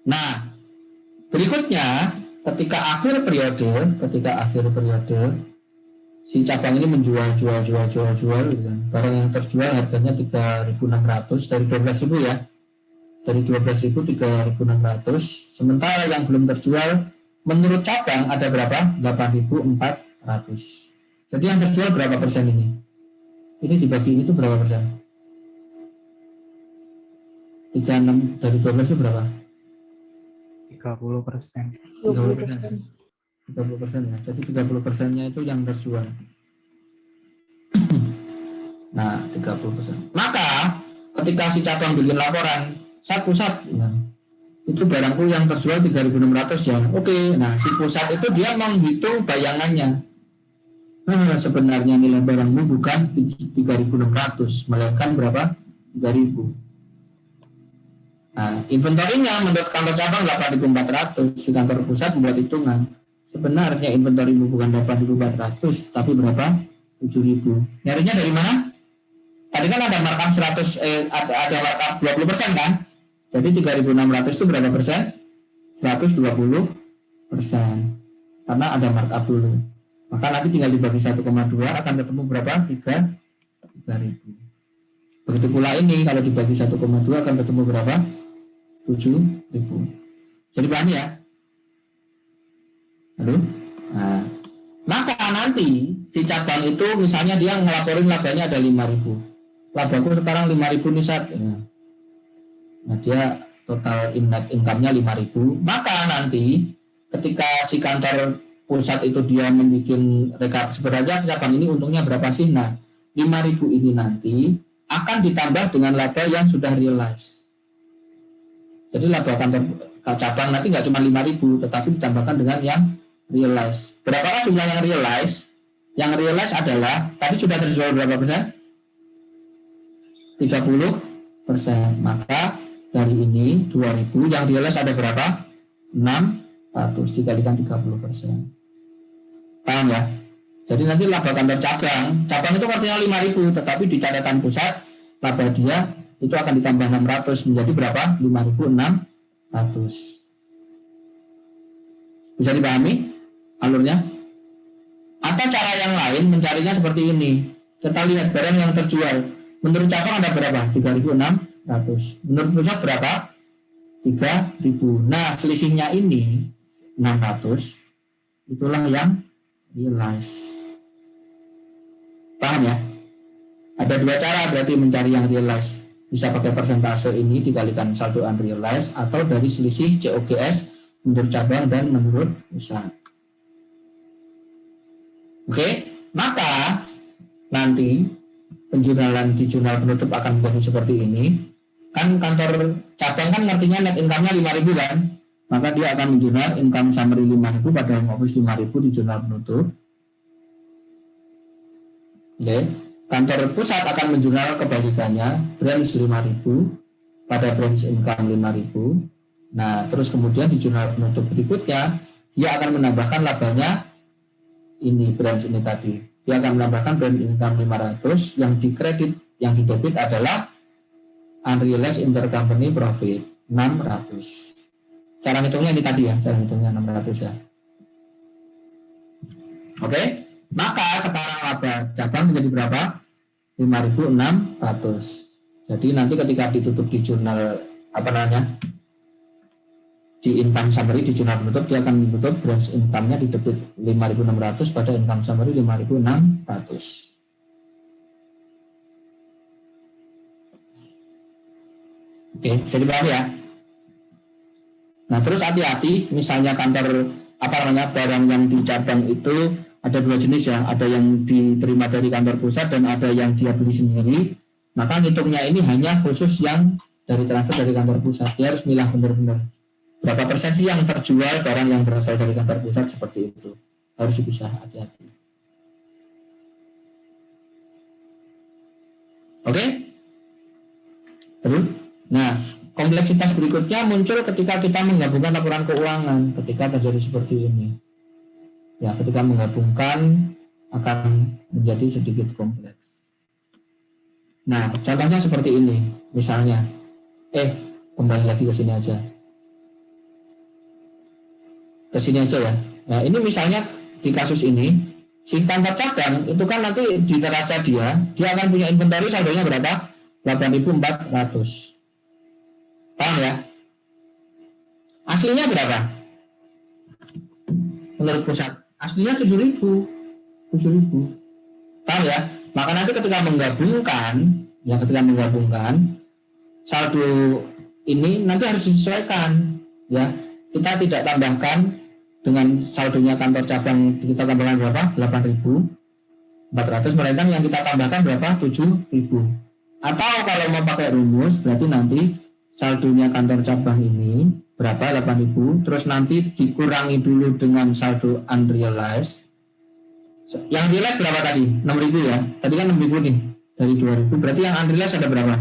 Nah, berikutnya ketika akhir periode si cabang ini menjual gitu kan. Barang yang terjual harganya 3.600 dari 12.000 ya. Dari 12.000 3.600, sementara yang belum terjual menurut cabang ada berapa? 8.400. Jadi yang terjual berapa persen ini? Ini dibagi itu berapa persen? 36 dari 12 itu berapa? 30%. 30% ya. Jadi 30%-nya itu yang terjual. Nah, 30%. Maka ketika si cabang bikin laporan, pusat, ya, itu barangku yang terjual 3.600 ya. Oke, nah si pusat itu dia menghitung bayangannya. Sebenarnya nilai barangmu bukan 3.600, melainkan berapa? 3.000. Nah, inventorinya menurut kantor cabang 8.400, si kantor pusat membuat hitungan. Sebenarnya inventorimu bukan 8.400, tapi berapa? 7.000. Nyarinya dari mana? Tadi kan ada markup 100, ada markup 20% kan? Jadi 3.600 itu berapa persen? 120%. Karena ada markup dulu. Maka nanti tinggal dibagi 1,2 akan ketemu berapa? 3.000. Begitu pula ini kalau dibagi 1,2 akan ketemu berapa? 7.000. Jadi paham ya? Halo? Nah, maka nanti si cabang itu misalnya dia ngelaporin labanya ada 5.000. Labaku sekarang 5.000 nih Sat. Nah, dia total net income-nya 5.000. Maka nanti ketika si kantor pusat itu dia membuat rekap sebenarnya cabang ini untungnya berapa sih? Nah, 5.000 ini nanti akan ditambah dengan laba yang sudah realize. Jadi laba kantor cabang nanti nggak cuma 5.000, tetapi ditambahkan dengan yang realize. Berapakah jumlah yang realize? Yang realize adalah tadi sudah terjual berapa persen? 30%. Maka dari ini 2.000 yang realize ada berapa? 600 dikalikan 30%. Paham ya? Jadi nanti laba kantor cabang itu artinya 5.000, tetapi di catatan pusat laba dia itu akan ditambah 600 menjadi berapa? 5.600. Bisa dipahami alurnya? Atau cara yang lain mencarinya seperti ini. Kita lihat barang yang terjual. Menurut cabang ada berapa? 3.600. Menurut pusat berapa? 3.000. Nah, selisihnya ini 600. Itulah yang realize. Paham ya? Ada dua cara berarti mencari yang realize. Bisa pakai persentase ini dikalikan saldo unrealized atau dari selisih COGS menurut cabang dan menurut pusat. Oke, maka nanti penjurnalan di jurnal penutup akan menjadi seperti ini. Kan kantor cabang kan ngertinya net income-nya 5.000 kan? Maka dia akan menjurnal income summary 5.000 pada home office 5.000 di jurnal penutup. Oke. Kantor pusat akan menjurnal kebalikannya, branch 5.000 pada branch income 5.000. Nah, terus kemudian di jurnal penutup berikutnya dia akan menambahkan labanya ini, branch ini tadi. Dia akan menambahkan branch income 500, yang dikredit, yang didebit adalah unrealized intercompany profit 600. Cara hitungnya ini tadi ya, cara hitungnya 600 ya. Oke, maka sekarang laba cabang menjadi berapa? 5.600. Jadi nanti ketika ditutup di jurnal di income summary di jurnal penutup, dia akan menutup branch income-nya di debit 5.600 pada income summary 5.600. Oke, bisa dipahami ya. Nah, terus hati-hati, misalnya kantor barang yang di cabang itu ada dua jenis ya, ada yang diterima dari kantor pusat dan ada yang dia beli sendiri. Maka ngitungnya ini hanya khusus yang dari transfer dari kantor pusat. Dia harus milah benar-benar berapa persen sih yang terjual barang yang berasal dari kantor pusat, seperti itu. Harus dipisah, hati-hati. Oke? Terus? Nah, kompleksitas berikutnya muncul ketika kita menggabungkan laporan keuangan, ketika terjadi seperti ini. Ya, ketika menggabungkan akan menjadi sedikit kompleks. Nah, contohnya seperti ini. Misalnya, kembali lagi ke sini aja. Ke sini aja ya. Nah, ini misalnya di kasus ini, si kantor cabang itu kan nanti di neraca dia akan punya inventory saldonya berapa? 8.400. Paham ya? Aslinya berapa? Menurut pusat aslinya 7.000. Paham ya? Maka nanti ketika menggabungkan saldo ini nanti harus disesuaikan ya. Kita tidak tambahkan dengan saldonya kantor cabang, kita tambahkan berapa? 8.400, melainkan yang kita tambahkan berapa? 7.000. Atau kalau mau pakai rumus berarti nanti saldonya kantor cabang ini berapa? 8.000, terus nanti dikurangi dulu dengan saldo unrealized Yang realize berapa tadi? 6.000 ya. Tadi kan 6.000 nih dari 2.000. Berarti yang unrealized ada berapa?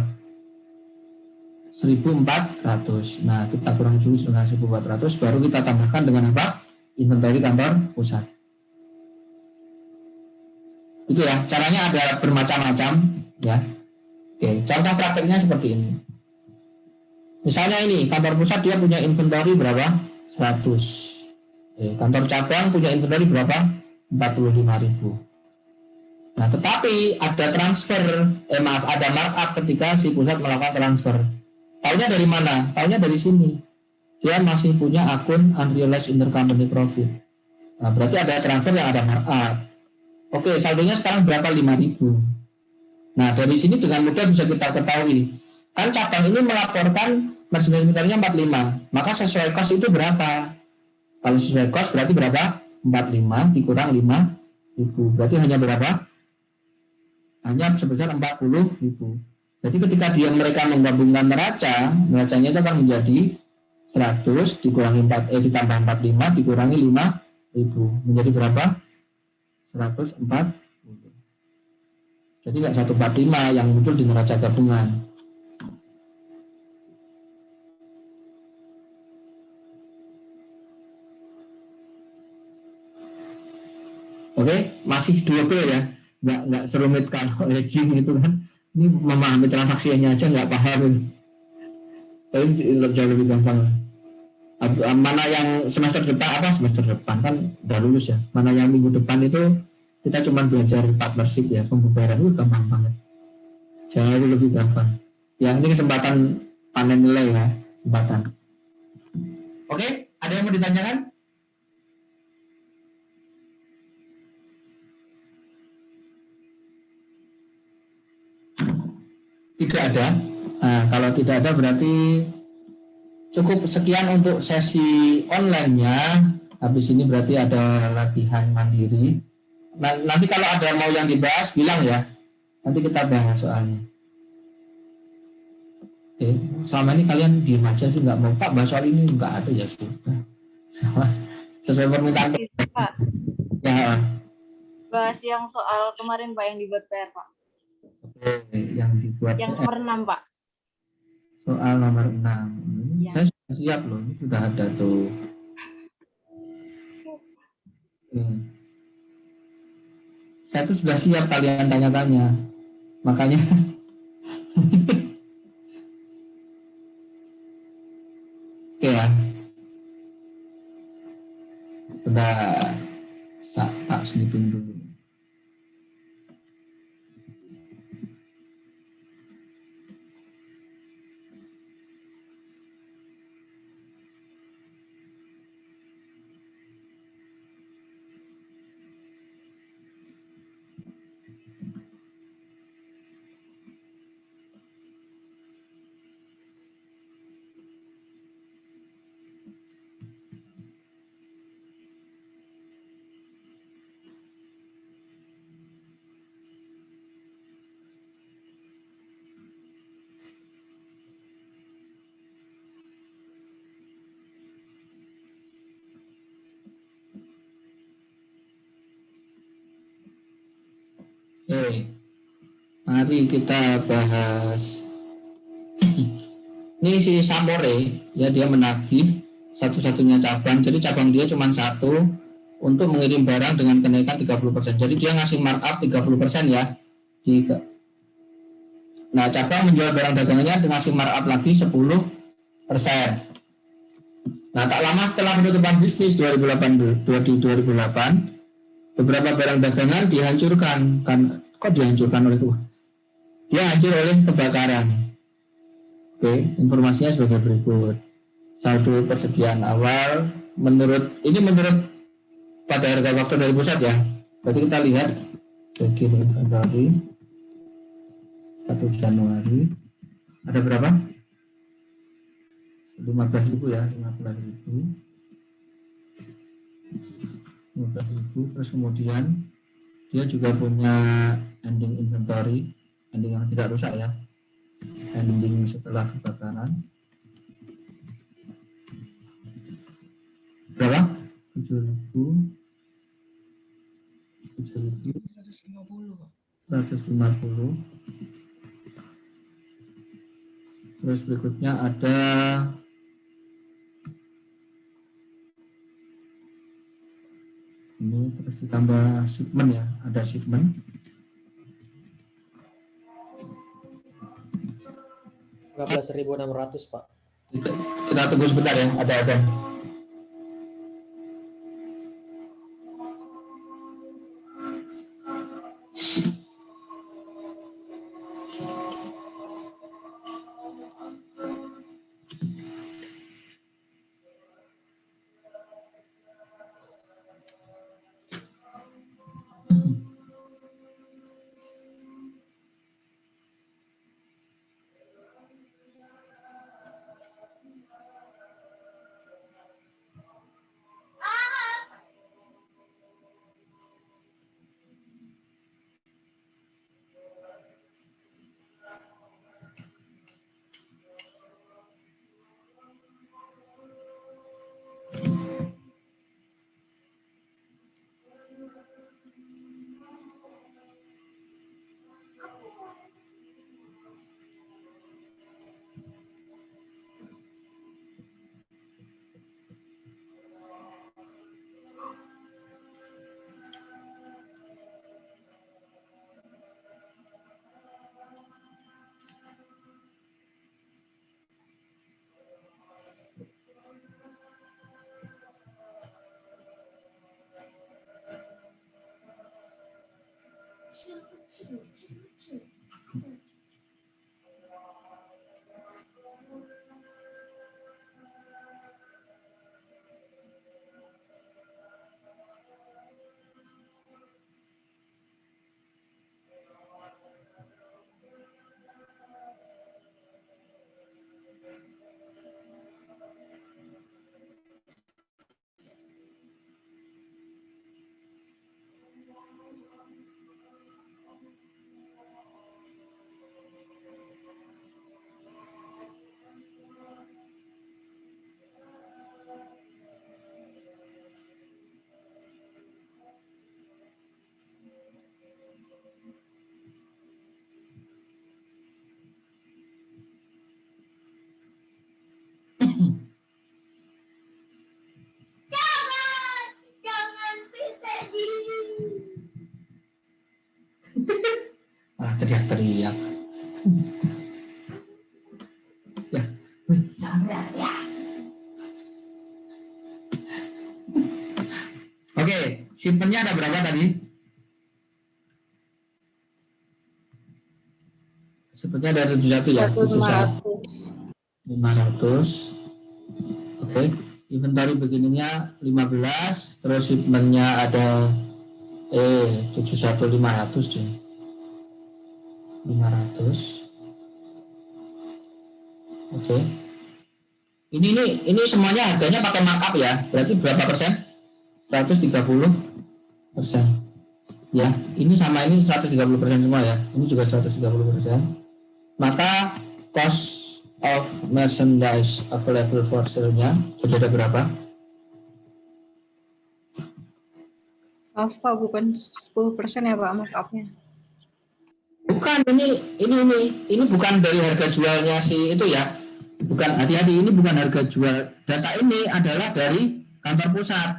1.400. Nah, kita kurang dulu dengan 1.400, baru kita tambahkan dengan apa? Inventory kantor pusat. Itu ya, caranya ada bermacam-macam ya. Oke, contoh prakteknya seperti ini. Misalnya ini, kantor pusat dia punya inventory berapa? 100. Kantor cabang punya inventory berapa? 45.000. Nah, tetapi ada transfer, ada markup ketika si pusat melakukan transfer. Taunya dari mana? Taunya dari sini. Dia masih punya akun unrealized intercompany profit. Nah, berarti ada transfer yang ada markup. Oke, saldonya sekarang berapa? 5.000. Nah, dari sini dengan mudah bisa kita ketahui. Kan cabang ini melaporkan margin inventory-nya 45. Maka sesuai cost itu berapa? Kalau sesuai cost berarti berapa? 45 dikurang 5.000. Berarti hanya berapa? Hanya sebesar 40.000. Jadi ketika mereka menggabungkan neracanya itu akan menjadi 100 dikurangi ditambah 45 dikurangi 5.000. Menjadi berapa? 140. Jadi nggak 145 yang muncul di neraca gabungan. Oke, masih double ya, nggak serumit kalau hedging itu kan. Ini memahami transaksinya aja nggak paham itu. Tapi jauh lebih gampang. Mana yang semester depan kan udah lulus ya. Mana yang minggu depan itu kita cuma belajar partnership ya, pembubaran itu gampang banget. Jauh lebih gampang. Ya ini kesempatan panen nilai ya, kesempatan. Oke, ada yang mau ditanyakan? Tidak ada. Nah, kalau tidak ada berarti cukup sekian untuk sesi online-nya. Habis ini berarti ada latihan mandiri. Nah, nanti kalau ada mau yang dibahas bilang ya. Nanti kita bahas soalnya. Oke, selama ini kalian diem aja sih, nggak mau Pak bahas soal ini, nggak ada ya sudah. Sesuai permintaan. Pak, Ya. bahas yang soal kemarin Pak yang dibuat PR Pak. Oke, yang dibuat Yang nomor 6 Pak. soal nomor 6. Ya. Saya sudah siap loh, ini sudah ada tuh. Saya tuh sudah siap kalian tanya-tanya. Makanya oke ya. Sudah tak sniping dulu. Oke, mari kita bahas. Ini si Samore, ya dia menagih satu-satunya cabang. Jadi cabang dia cuma satu untuk mengirim barang dengan kenaikan 30%. Jadi dia ngasih markup 30% ya. Nah, cabang menjual barang dagangannya dengan ngasih markup lagi 10%. Nah, tak lama setelah penutupan bisnis 2008, beberapa barang dagangan dihancurkan. Kok dihancurkan oleh Tuhan? Dia hancur oleh kebakaran. Oke, informasinya sebagai berikut. Saldo persediaan awal menurut pada harga waktu dari pusat ya. Berarti kita lihat bagian inventory 1 Januari ada berapa? 15.000 ya, 15.000. Terus kemudian dia juga punya ending inventory, ending yang tidak rusak ya, ending setelah kebakaran berapa? 7.000. 150, Pak. 150. Terus berikutnya ada ini, terus ditambah shipment ya, ada shipment. 15.600, Pak. Kita tunggu sebentar ya, ada. Teriak-teriak. Ya. Oke, simpennya ada berapa tadi? Simpennya ada 71 ya, 500. Oke, inventory begininya 15, terus shipmentnya ada 71500 deh. 500. Oke. Ini semuanya harganya pakai markup ya. Berarti berapa persen? 130%. Ya, ini sama ini 130% semua ya. Ini juga 130%. Maka cost of merchandise available for sale-nya jadi ada berapa? Maaf Pak, bukan 10% ya Pak markup-nya. Bukan, ini bukan dari harga jualnya si itu ya. Bukan, hati-hati, ini bukan harga jual. Data ini adalah dari kantor pusat.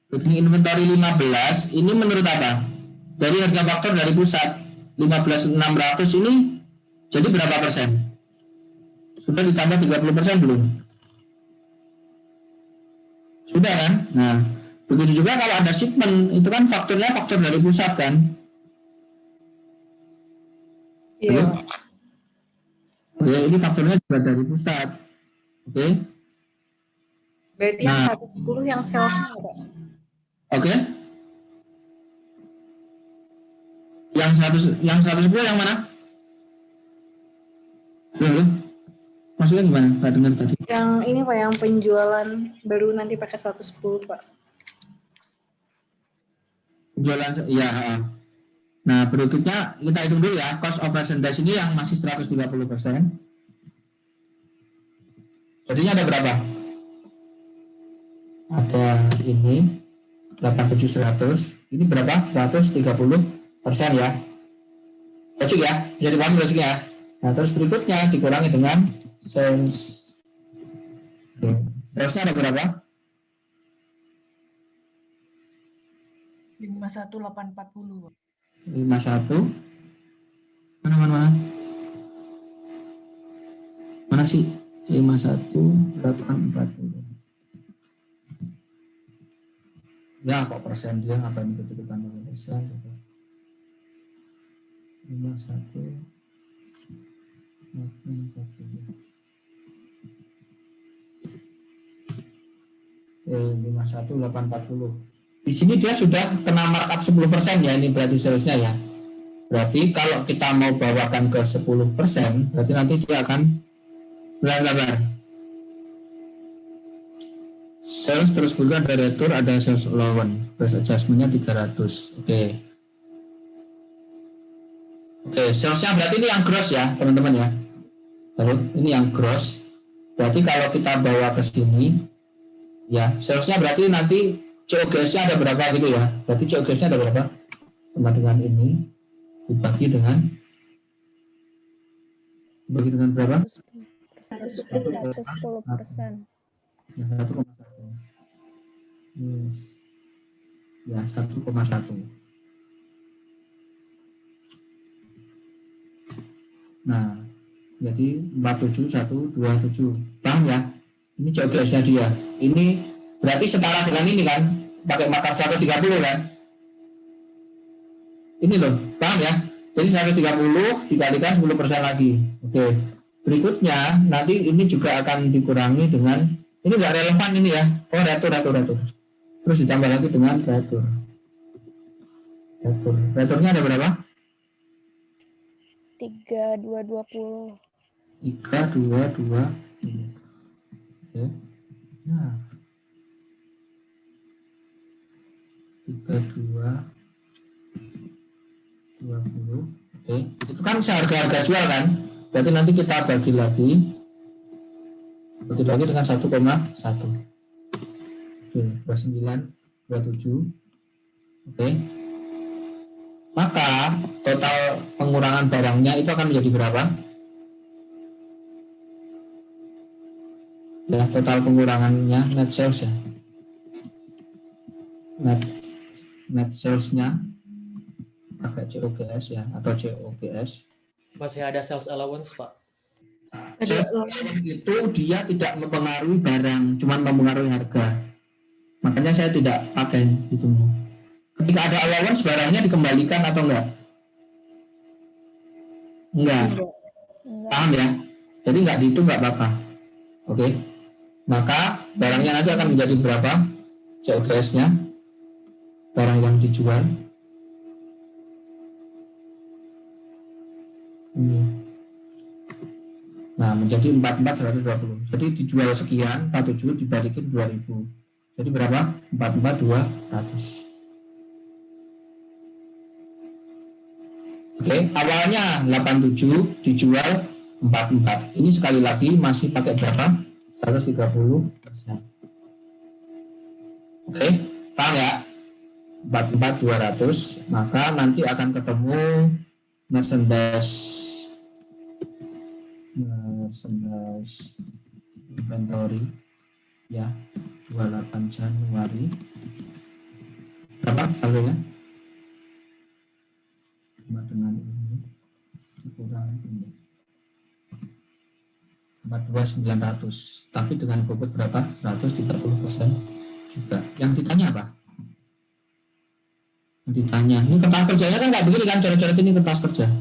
Begini inventory 15, ini menurut apa? Dari harga faktor dari pusat 15.600 ini jadi berapa persen? Sudah ditambah 30% belum? Sudah kan? Nah, begitu juga kalau ada shipment, itu kan faktornya faktor dari pusat kan? Iya. Oke, ini faktornya juga dari pusat. Oke. Berarti yang 110 yang sales-nya Pak. Oke. Yang 110 yang mana? Halo. Maksudnya gimana? Nggak dengar tadi. Yang ini Pak, yang penjualan baru nanti pakai 110 Pak. Jualan ya. Nah, berikutnya kita hitung dulu ya, cost of merchandise ini yang masih 130%. Jadinya ada berapa? Ada ini 8700. Ini berapa? 130% ya. Logik ya, bisa dipahami logiknya. Nah, terus berikutnya dikurangi dengan sales. Oke. Salesnya ada berapa? 51.840, Pak. 51. Mana? Mana sih? 51.840. Ya, kok persen dia ngapain ikut-ikutan pakai persen? 51.840. 51.840. Di sini dia sudah kena markup 10% ya, ini berarti salesnya ya. Berarti kalau kita mau bawakan ke 10%, berarti nanti dia akan benar-benar sales terus bukan ada retur, ada sales allowance, price adjustment-nya 300. Oke, salesnya berarti ini yang gross ya teman-teman ya. Lalu ini yang gross. Berarti kalau kita bawa ke sini, ya salesnya berarti nanti COGS-nya ada berapa gitu ya. Berarti COGS-nya ada berapa? Sama dengan ini dibagi dengan berapa? 110%. Ya, 1,1. Ya, 1,1. Nah, jadi 47127. Paham ya? Ini COGS-nya dia. Ini berarti setara dengan ini kan? Pakai markup 130 kan? Ini loh, paham ya? Jadi 130 dikalikan 10% lagi. Oke. Berikutnya nanti ini juga akan dikurangi dengan, ini nggak relevan ini ya. Oh, retur. Terus ditambah lagi dengan retur. Returnya ada berapa? 3220. 3220. Oke. Nah. 3220. Oke. Itu kan seharga jual kan? Berarti nanti kita bagi lagi dengan 1,1. Oke, 2927. Oke. Maka total pengurangan barangnya itu akan menjadi berapa? Ya, total pengurangannya net sales ya. Net sales-nya pakai COGS ya, atau COGS. Masih ada sales allowance, Pak. Sales allowance itu dia tidak mempengaruhi barang, cuma mempengaruhi harga. Makanya saya tidak pakai itu. Ketika ada allowance, barangnya dikembalikan atau enggak? Enggak. Paham ya? Jadi enggak dihitung, enggak apa-apa. Oke. Maka barangnya nanti akan menjadi berapa? COGS-nya. Barang yang dijual. Nah, menjadi 44.120. Jadi dijual sekian, 47 dibalikin 2000. Jadi berapa? 44.200. Oke, awalnya 87 dijual 44. Ini sekali lagi masih pakai berapa? 130%. Oke, paham ya? 44.200, maka nanti akan ketemu merchandise inventory ya, 28 Januari. Berapa saldonya? Sama dengan ini kurang ini 42.900, tapi dengan bobot berapa? 130% juga. Yang ditanya apa? Yang ditanya, ini kertas kerjanya kan nggak begini kan, coret-coret ini kertas kerja.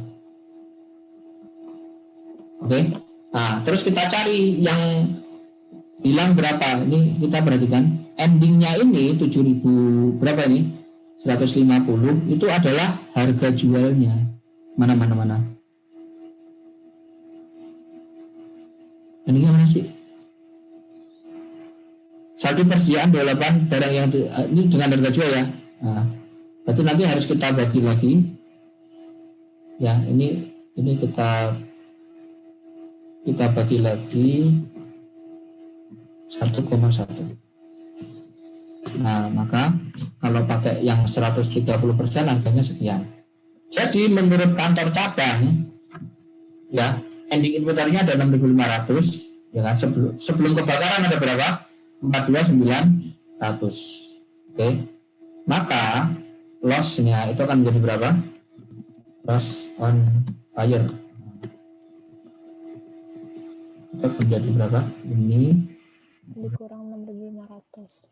Oke. Nah, terus kita cari yang hilang berapa. Ini kita perhatikan endingnya ini 7.000 berapa ini? 150 itu adalah harga jualnya. Mana. Endingnya mana sih? Saldo persediaan 28 barang yang ini dengan harga jual ya. Nah, berarti nanti harus kita bagi lagi. Ya, ini kita bagi lagi 1,1. Nah, maka kalau pakai yang 130% harganya sekian. Jadi menurut kantor cabang, ya, ending inventory-nya ada 6.500, ya kan? Sebelum kebakaran ada berapa? 42.900. Oke. Maka loss-nya itu akan menjadi berapa? Loss on fire. Itu menjadi berapa? Ini Dikurang 6.500.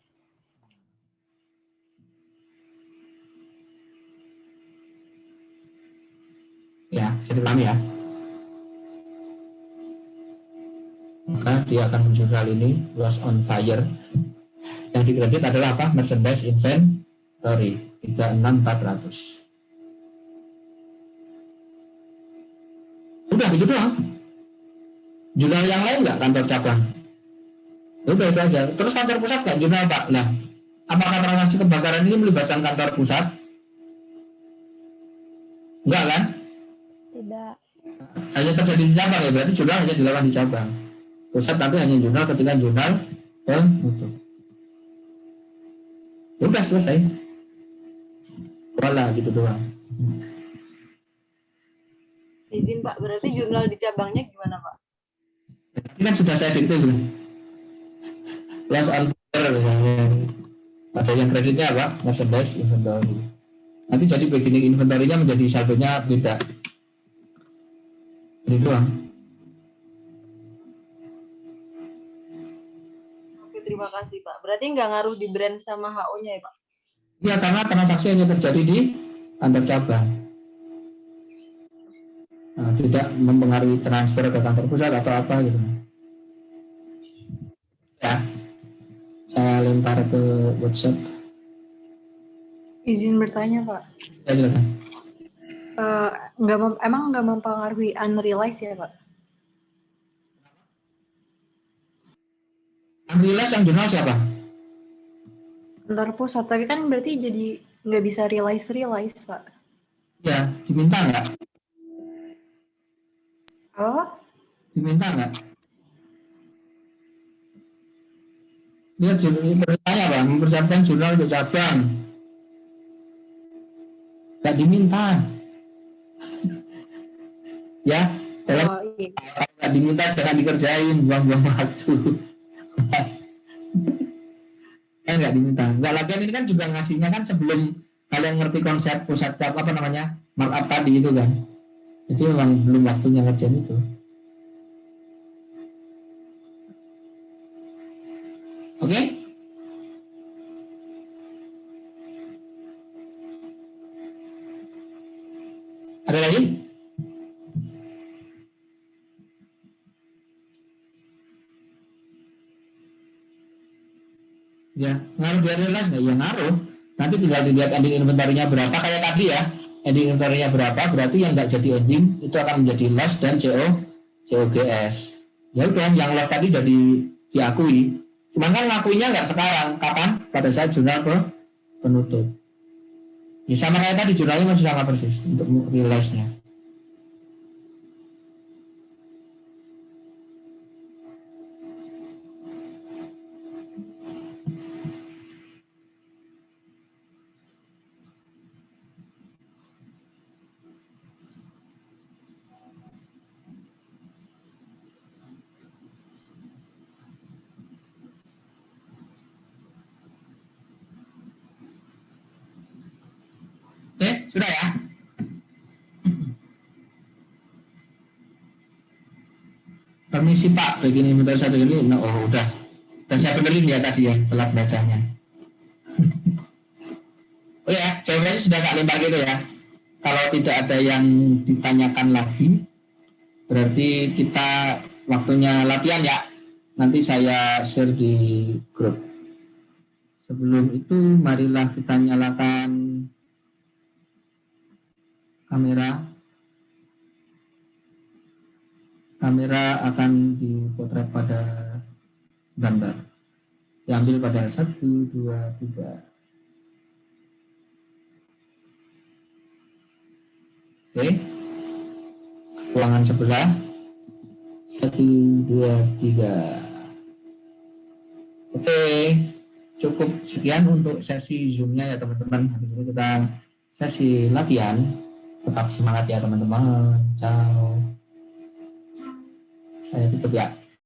ya, bisa dipahami ya. Maka dia akan menjurnal ini loss on fire. Yang dikredit adalah apa? Merchandise inventory 36.400. Udah gitu doang. Jurnal yang lain nggak kantor cabang? Udah itu aja. Terus kantor pusat nggak jurnal Pak? Nah, apakah transaksi kebakaran ini melibatkan kantor pusat? Enggak kan? Tidak. Hanya terjadi di cabang ya, berarti jurnal hanya dilakukan di cabang. Pusat nanti hanya jurnal ketika jurnal penutup. Ya udah selesai. Wala gitu doang. Izin Pak, berarti jurnal di cabangnya gimana Pak? Ini kan sudah saya dikte dulu. Loss on fire misalnya. Ada yang kreditnya apa? Merchandise inventory. Nanti jadi beginning inventory-nya menjadi saldonya beda. Ini doang. Oke, terima kasih Pak. Berarti nggak ngaruh di brand sama HO-nya ya Pak? Ya karena transaksi hanya terjadi di kantor cabang. Nah, tidak mempengaruhi transfer ke kantor pusat atau apa gitu. Ya, saya lempar ke WhatsApp. Izin bertanya Pak. Ya silakan. Emang nggak mempengaruhi unrealized ya Pak? Unrealized yang jurnal siapa? Kantor pusat, tapi kan berarti jadi nggak bisa realize Pak. Ya, diminta nggak? Oh? Diminta nggak? Lihat pertanyaan Pak, mempersiapkan jurnal untuk cabang. Nggak diminta. Ya, dalam Iya. kalau nggak diminta jangan dikerjain, buang-buang waktu. Nggak diminta. Nggak lagian ini kan juga ngasihnya kan sebelum kalian ngerti konsep pusat apa namanya markup tadi itu kan. Itu memang belum waktunya ngerjain itu. Oke? Ada lagi? Ya, ngaruh di realize nggak? Ya ngaruh. Nanti tinggal dilihat ending inventory-nya berapa kayak tadi ya. Ending inventory-nya berapa, berarti yang nggak jadi ending itu akan menjadi loss dan COGS. Ya udah, yang loss tadi jadi diakui. Cuman kan ngakuinya nggak sekarang, kapan? Pada saat jurnal penutup. Ya sama kayak tadi, jurnalnya masih sama persis untuk realize-nya. Oke, sudah ya? Permisi Pak, begini inventory satu ini, oh udah. Dan saya benerin ya tadi ya, telat bacanya. Oh ya, jawabannya sudah tak lempar gitu ya. Kalau tidak ada yang ditanyakan lagi, berarti kita waktunya latihan ya. Nanti saya share di grup. Sebelum itu, marilah kita nyalakan kamera. Kamera akan dipotret pada gambar. Diambil pada 1, 2, 3. Oke. Ruangan sebelah. 1, 2, 3. Oke. cukup sekian untuk sesi Zoom-nya ya teman-teman. Habis ini kita sesi latihan. Tetap semangat ya teman-teman. Ciao. Saya tutup ya.